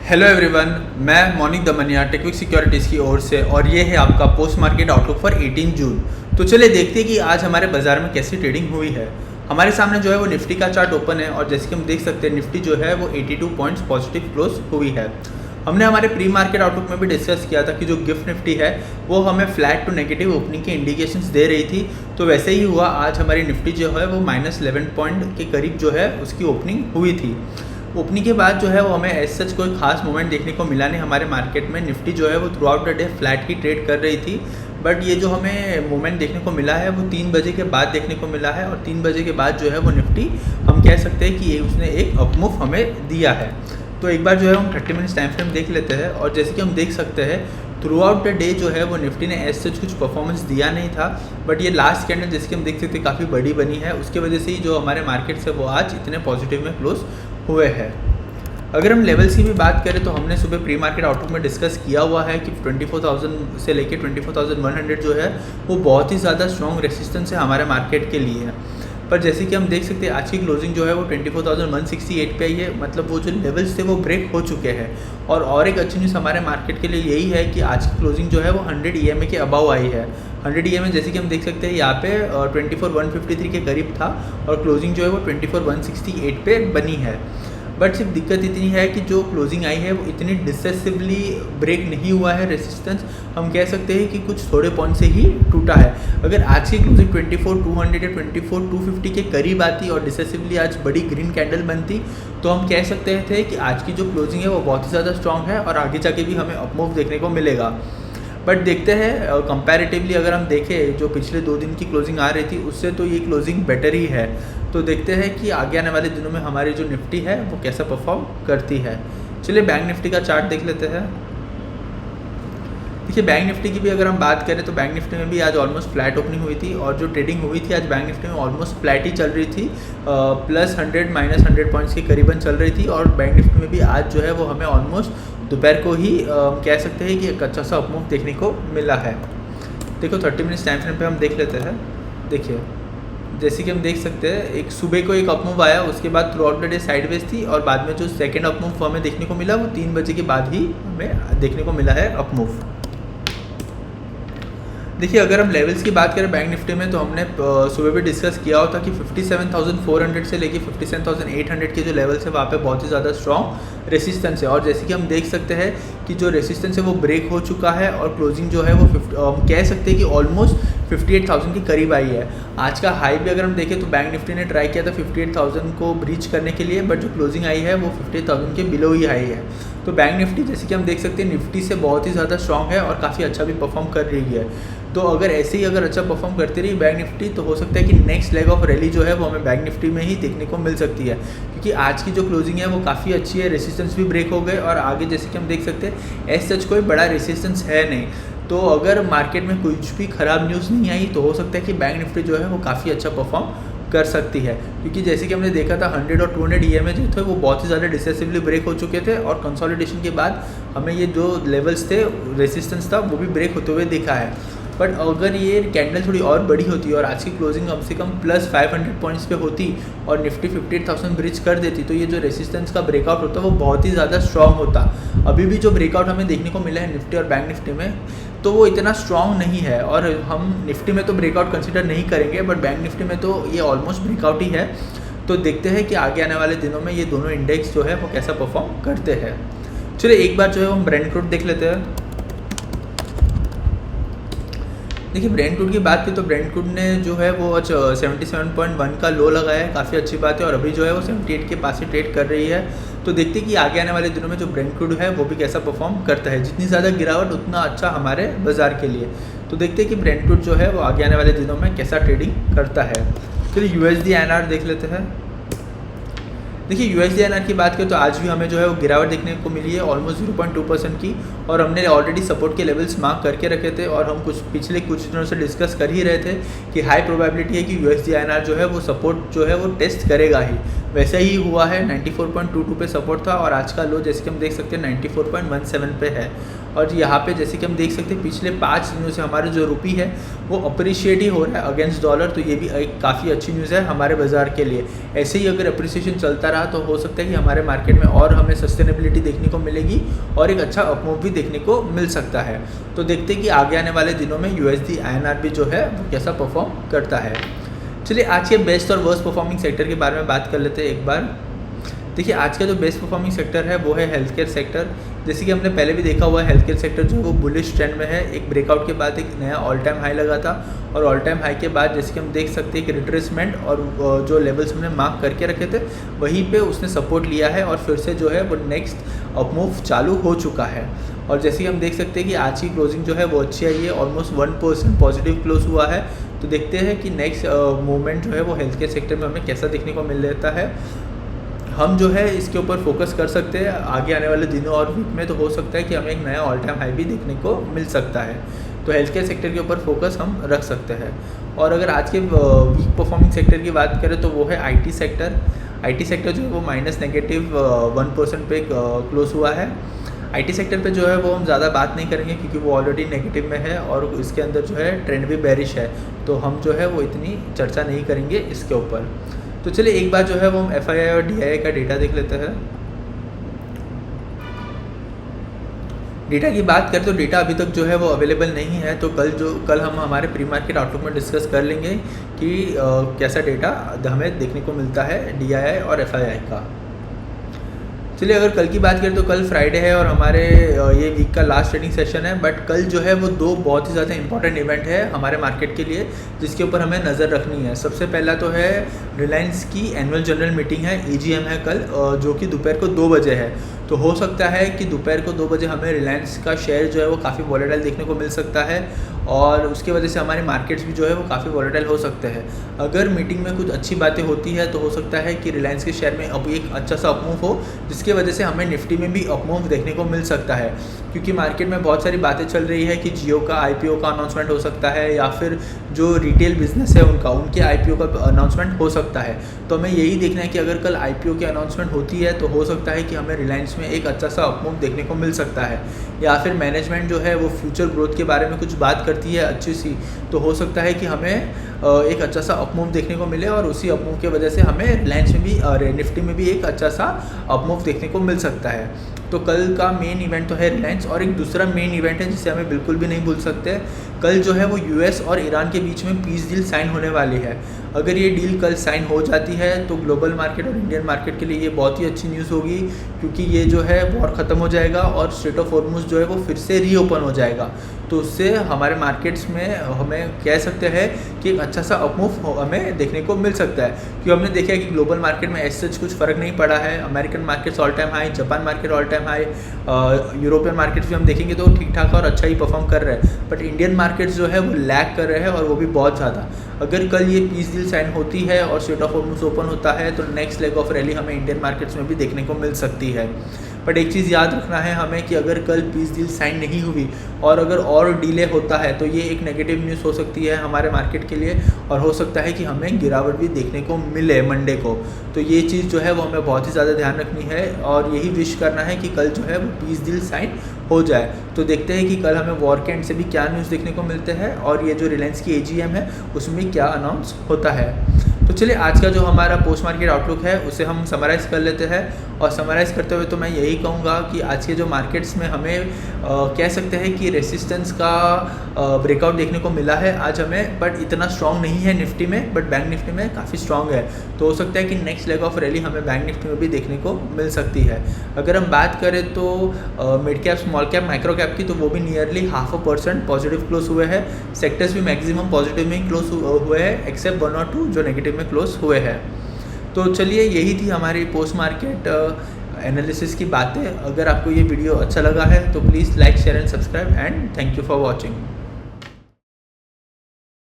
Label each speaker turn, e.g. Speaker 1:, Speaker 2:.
Speaker 1: Hello everyone, मैं monic Damania टेक्विक securities की ओर से और ये है आपका पोस्ट मार्केट आउटलुक फॉर 18 जून। तो चलिए देखते हैं कि आज हमारे बाज़ार में कैसी ट्रेडिंग हुई है। हमारे सामने जो है वो निफ्टी का चार्ट ओपन है और जैसे कि हम देख सकते हैं निफ्टी जो है वो 82 पॉइंट्स पॉजिटिव क्लोज हुई है। हमने हमारे प्री मार्केट आउटलुक में भी डिस्कस किया था कि जो गिफ्ट निफ्टी है वो हमें फ्लैट टू नेगेटिव ओपनिंग के इंडिकेशंस दे रही थी। तो वैसे ही हुआ, आज हमारी निफ्टी जो है वो -11 पॉइंट के करीब जो है उसकी ओपनिंग हुई थी। ओपनिंग के बाद जो है वो हमें एज सच कोई खास मोमेंट देखने को मिला नहीं हमारे मार्केट में। निफ्टी जो है वो through out the day flat की ट्रेड कर रही थी, बट ये जो हमें मोमेंट देखने को मिला है वो 3 बजे के बाद देखने को मिला है और 3 बजे के बाद जो है वो निफ्टी हम कह सकते हैं कि ये उसने एक अपमूव हमें दिया है। तो एक बार जो है हम 30 मिनट्स टाइम फ्रेम देख लेते हैं और जैसे कि हम देख सकते हैं थ्रू आउट द डे जो है वो निफ्टी ने एज सच कुछ परफॉर्मेंस दिया नहीं था, बट ये लास्ट कैंडल जैसे कि हम देख सकते हैं काफ़ी बड़ी बनी है, उसकी वजह से ही जो हमारे मार्केट से वो आज इतने पॉजिटिव में क्लोज हुए हैं। अगर हम लेवल्स की भी बात करें तो हमने सुबह प्री मार्केट आउटलुक में डिस्कस किया हुआ है कि 24,000 से लेके 24,100 जो है वो बहुत ही ज़्यादा स्ट्रॉन्ग रेसिस्टेंस है हमारे मार्केट के लिए। पर जैसे कि हम देख सकते हैं आज की क्लोजिंग जो है वो 24,168 पे आई है, मतलब वो जो लेवल्स थे वो ब्रेक हो चुके हैं। और एक अच्छी न्यूज़ हमारे मार्केट के लिए यही है कि आज की क्लोजिंग जो है वो 100 EMA के अबाव आई है। 100 EMA जैसे कि हम देख सकते हैं यहाँ पे 24,153 के करीब था और क्लोजिंग जो है वो 24,168 पे बनी है। बट सिर्फ दिक्कत इतनी है कि जो क्लोजिंग आई है वो इतनी डिसेसिवली ब्रेक नहीं हुआ है रेसिस्टेंस। हम कह सकते हैं कि कुछ थोड़े पॉइंट से ही टूटा है। अगर आज की क्लोजिंग 24,200 या 24,250 के करीब आती और डिसेसिवली आज बड़ी ग्रीन कैंडल बनती तो हम कह सकते थे कि आज की जो क्लोजिंग है वो बहुत ही ज़्यादा स्ट्रॉन्ग है और आगे जाके भी हमें अपमूव देखने को मिलेगा। बट देखते हैं कंपैरेटिवली अगर हम देखें जो पिछले 2 दिन की क्लोजिंग आ रही थी उससे तो ये क्लोजिंग बेटर ही है। तो देखते हैं कि आगे आने वाले दिनों में हमारी जो निफ्टी है वो कैसा परफॉर्म करती है। चलिए बैंक निफ्टी का चार्ट देख लेते हैं। देखिए बैंक निफ्टी की भी अगर हम बात करें तो बैंक निफ्टी में भी आज ऑलमोस्ट फ्लैट ओपनिंग हुई थी और जो ट्रेडिंग हुई थी आज बैंक निफ्टी में ऑलमोस्ट फ्लैट ही चल रही थी, +100 -100 पॉइंट्स के करीबन चल रही थी। और बैंक निफ्टी में भी आज जो है वो हमें ऑलमोस्ट दोपहर को ही कह सकते हैं कि एक अच्छा सा अपमूव देखने को मिला है। देखो 30 मिनट्स टाइम फ्रेम पे हम देख लेते हैं। देखिए जैसे कि हम देख सकते हैं एक सुबह को एक अपमूव आया, उसके बाद through out the day sideways थी और बाद में जो सेकंड अपमूव हमें देखने को मिला वो 3 बजे के बाद ही हमें देखने को मिला है अपमूव। देखिए अगर हम लेवल्स की बात करें बैंक निफ्टी में तो हमने सुबह भी डिस्कस किया होता कि 57,400 से लेके 57,800 के जो लेवल्स है वहाँ पे बहुत ही ज़्यादा स्ट्रॉन्ग रेसिस्टेंस है। और जैसे कि हम देख सकते हैं कि जो रेसिस्टेंस है वो ब्रेक हो चुका है और क्लोजिंग जो है वो हम कह सकते हैं कि ऑलमोस्ट 58,000 के करीब आई है। आज का हाई भी अगर हम देखें तो बैंक निफ्टी ने ट्राई किया था 58,000 को ब्रीच करने के लिए, बट जो क्लोजिंग आई है वो 58,000 के बिलो ही आई है। तो बैंक निफ्टी जैसे कि हम देख सकते हैं निफ्टी से बहुत ही ज़्यादा स्ट्रॉन्ग है और काफ़ी अच्छा भी परफॉर्म कर रही है। तो अगर ऐसे ही अगर अच्छा परफॉर्म करती रही बैंक निफ्टी तो हो सकता है कि नेक्स्ट लेग ऑफ रैली जो है वो हमें बैंक निफ्टी में ही देखने को मिल सकती है, क्योंकि आज की जो क्लोजिंग है वो काफ़ी अच्छी है। रेसिस्टेंस भी ब्रेक हो गए और आगे जैसे कि हम देख सकते हैं एज सच कोई बड़ा रेसिस्टेंस है नहीं। तो अगर मार्केट में कुछ भी ख़राब न्यूज़ नहीं आई तो हो सकता है कि बैंक निफ्टी जो है वो काफ़ी अच्छा परफॉर्म कर सकती है, क्योंकि जैसे कि हमने देखा था 100 और 200 EMA जो थे वो बहुत ही ज़्यादा डिसेसिवली ब्रेक हो चुके थे और कंसोलिडेशन के बाद हमें ये जो लेवल्स थे रेसिस्टेंस था वो भी ब्रेक होते हुए दिखा है। बट अगर ये कैंडल थोड़ी और बड़ी होती और आज की क्लोजिंग कम से कम +500 पॉइंट्स पे होती और निफ्टी 58,000 ब्रिज कर देती तो ये जो रेसिस्टेंस का ब्रेकआउट होता वो बहुत ही ज़्यादा स्ट्रॉन्ग होता। अभी भी जो ब्रेकआउट हमें देखने को मिला है निफ्टी और बैंक निफ्टी में तो वो इतना स्ट्रॉन्ग नहीं है और हम निफ्टी में तो ब्रेकआउट कंसिडर नहीं करेंगे, बट बैंक निफ्टी में तो ये ऑलमोस्ट ब्रेकआउट ही है। तो देखते हैं कि आगे आने वाले दिनों में ये दोनों इंडेक्स जो है वो कैसा परफॉर्म करते हैं। चलिए एक बार जो है हम ब्रेंट क्रूड देख लेते हैं। देखिए ब्रेंट क्रूड की बात की तो ब्रेंट क्रूड ने जो है वो आज 77.1 का लो लगाया है, काफ़ी अच्छी बात है और अभी जो है वो 78 के पास ही ट्रेड कर रही है। तो देखते हैं कि आगे आने वाले दिनों में जो ब्रेंट क्रूड है वो भी कैसा परफॉर्म करता है। जितनी ज़्यादा गिरावट उतना अच्छा हमारे बाज़ार के लिए। तो देखते हैं कि ब्रेंट क्रूड जो है वो आगे आने वाले दिनों में कैसा ट्रेडिंग करता है। चलिए USD INR देख लेते हैं। देखिए USD INR की बात करें तो आज भी हमें जो है वो गिरावट देखने को मिली है ऑलमोस्ट 0.2% की, और हमने ऑलरेडी सपोर्ट के लेवल्स मार्क करके रखे थे और हम पिछले कुछ दिनों से डिस्कस कर ही रहे थे कि हाई प्रोबेबिलिटी है कि USD INR जो है वो सपोर्ट जो है वो टेस्ट करेगा ही। वैसा ही हुआ है, 94.22 पे सपोर्ट था और आज का लो जैसे कि हम देख सकते हैं 94.17 पे है। और यहाँ पे जैसे कि हम देख सकते हैं पिछले 5 दिनों से हमारा जो रुपी है वो अप्रिशिएट ही हो रहा है अगेंस्ट डॉलर, तो ये भी एक काफ़ी अच्छी न्यूज़ है हमारे बाज़ार के लिए। ऐसे ही अगर अप्रिसिएशन चलता रहा तो हो सकता है कि हमारे मार्केट में और हमें सस्टेनेबिलिटी देखने को मिलेगी और एक अच्छा अपमूव भी देखने को मिल सकता है। तो देखते हैं कि आगे आने वाले दिनों में USD INR भी जो है वो कैसा परफॉर्म करता है। चलिए आज के बेस्ट और वर्स्ट परफॉर्मिंग सेक्टर के बारे में बात कर लेते हैं एक बार। देखिए आज का जो बेस्ट परफॉर्मिंग सेक्टर है वो है हेल्थ केयर सेक्टर। जैसे कि हमने पहले भी देखा हुआ है हेल्थ केयर सेक्टर जो वो बुलिश ट्रेंड में है। एक ब्रेकआउट के बाद एक नया ऑल टाइम हाई लगा था और ऑल टाइम हाई के बाद जैसे कि हम देख सकते हैं कि रिट्रेसमेंट और जो लेवल्स हमने मार्क करके रखे थे वहीं पे उसने सपोर्ट लिया है और फिर से जो है वो नेक्स्ट अपमूव चालू हो चुका है। और जैसे कि हम देख सकते हैं कि आज की क्लोजिंग जो है वो अच्छी आई है, ऑलमोस्ट 1% पॉजिटिव क्लोज हुआ है। तो देखते हैं कि नेक्स्ट मूवमेंट जो है वो हेल्थ केयर सेक्टर में हमें कैसा देखने को मिल जाता है। हम जो है इसके ऊपर फोकस कर सकते हैं आगे आने वाले दिनों और वीक में, तो हो सकता है कि हमें एक नया ऑल टाइम हाई भी देखने को मिल सकता है। तो हेल्थ केयर सेक्टर के ऊपर फोकस हम रख सकते हैं। और अगर आज के वीक परफॉर्मिंग सेक्टर की बात करें तो वो है IT सेक्टर। IT सेक्टर जो है वो -1% पे क्लोज हुआ है। IT सेक्टर पे जो है वो हम ज़्यादा बात नहीं करेंगे क्योंकि वो ऑलरेडी नेगेटिव में है और इसके अंदर जो है ट्रेंड भी बेरिश है, तो हम जो है वो इतनी चर्चा नहीं करेंगे इसके ऊपर। तो चलिए एक बार जो है वो हम FII और DII का डेटा देख लेते हैं। डेटा की बात करें तो डेटा अभी तक जो है वो अवेलेबल नहीं है, तो कल हम हमारे प्री मार्केट आउटलुक में डिस्कस कर लेंगे कि कैसा डेटा हमें देखने को मिलता है DII और FII का। चलिए अगर कल की बात करें तो कल फ्राइडे है और हमारे ये वीक का लास्ट ट्रेडिंग सेशन है, बट कल जो है वो 2 बहुत ही ज़्यादा इंपॉर्टेंट इवेंट है हमारे मार्केट के लिए जिसके ऊपर हमें नज़र रखनी है। सबसे पहला तो है रिलायंस की एनुअल जनरल मीटिंग है, AGM है कल, जो कि दोपहर को 2 बजे है। तो हो सकता है कि दोपहर को 2 बजे हमें रिलायंस का शेयर जो है वो काफ़ी वॉलेटाइल देखने को मिल सकता है और उसकी वजह से हमारे मार्केट्स भी जो है वो काफ़ी वॉलेटाइल हो सकते हैं। अगर मीटिंग में कुछ अच्छी बातें होती है तो हो सकता है कि रिलायंस के शेयर में अब एक अच्छा सा अपमूव हो जिसकी वजह से हमें निफ्टी में भी अपमूव देखने को मिल सकता है, क्योंकि मार्केट में बहुत सारी बातें चल रही है कि जियो का IPO का अनाउंसमेंट हो सकता है या फिर जो रिटेल बिजनेस है उनके IPO का अनाउंसमेंट हो सकता है। तो हमें यही देखना है कि अगर कल IPO की अनाउंसमेंट होती है तो हो सकता है कि हमें रिलायंस में एक अच्छा सा अपमूव देखने को मिल सकता है, या फिर मैनेजमेंट जो है वो फ्यूचर ग्रोथ के बारे में कुछ बात करती है अच्छी सी, तो हो सकता है कि हमें एक अच्छा सा अपमूव देखने को मिले और उसी अपमूव की वजह से हमें रिलायंस में भी और निफ्टी में भी एक अच्छा सा अपमूव देखने को मिल सकता है। तो कल का मेन इवेंट तो है रिलायंस, और एक दूसरा मेन इवेंट है जिसे हमें बिल्कुल भी नहीं भूल सकते। कल जो है वो US और ईरान के बीच में पीस डील साइन होने वाली है। अगर ये डील कल साइन हो जाती है तो ग्लोबल मार्केट और इंडियन मार्केट के लिए ये बहुत ही अच्छी न्यूज़ होगी, क्योंकि ये जो है वॉर ख़त्म हो जाएगा और स्ट्रेट ऑफ हॉर्मुज़ जो है वो फिर से रीओपन हो जाएगा। तो उससे हमारे मार्केट्स में हमें कह सकते हैं कि एक अच्छा सा अपमूव हमें देखने को मिल सकता है, क्योंकि हमने देखा है कि ग्लोबल मार्केट में ऐसे कुछ फ़र्क नहीं पड़ा है। American markets all time high, Japan market all time high, European markets भी हम देखेंगे तो ठीक ठाक और अच्छा ही परफॉर्म कर रहे हैं, बट इंडियन मार्केट्स जो है वो लैग कर रहे हैं और वो भी बहुत ज़्यादा। अगर कल ये पीस डील साइन होती है और स्ट्रेट ऑफ हॉर्मुज़ ओपन होता है तो नेक्स्ट लेग ऑफ रैली हमें इंडियन मार्केट्स में भी देखने को मिल सकती है। बट एक चीज़ याद रखना है हमें कि अगर कल पीस डील साइन नहीं हुई और अगर और डिले होता है तो ये एक नेगेटिव न्यूज़ हो सकती है हमारे मार्केट के लिए और हो सकता है कि हमें गिरावट भी देखने को मिले मंडे को। तो ये चीज़ जो है वो हमें बहुत ही ज़्यादा ध्यान रखनी है और यही विश करना है कि कल जो है वो पीस डील साइन हो जाए। तो देखते हैं कि कल हमें वॉर के एंड से भी क्या न्यूज़ देखने को मिलते हैं और ये जो रिलायंस की AGM है उसमें क्या अनाउंस होता है। तो चलिए आज का जो हमारा पोस्ट मार्केट आउटलुक है उसे हम समराइज़ कर लेते हैं, और समराइज़ करते हुए तो मैं यही कहूँगा कि आज के जो मार्केट्स में हमें कह सकते हैं कि रेसिस्टेंस का ब्रेकआउट देखने को मिला है आज हमें, बट इतना स्ट्रॉन्ग नहीं है निफ्टी में, बट बैंक निफ्टी में काफ़ी स्ट्रॉन्ग है। तो हो सकता है कि नेक्स्ट लेग ऑफ रैली हमें बैंक निफ्टी में भी देखने को मिल सकती है। अगर हम बात करें तो mid cap, small cap, micro cap की, तो वो भी नियरली 0.5% पॉजिटिव क्लोज हुए हैं। सेक्टर्स भी मैक्सिमम पॉजिटिव में क्लोज हुए हैं एक्सेप्ट 1 और 2 जो नेगेटिव में क्लोज हुए हैं। तो चलिए यही थी हमारी पोस्ट मार्केट एनालिसिस की बातें। अगर आपको ये वीडियो अच्छा लगा है तो please like, share and subscribe, and thank you for watching.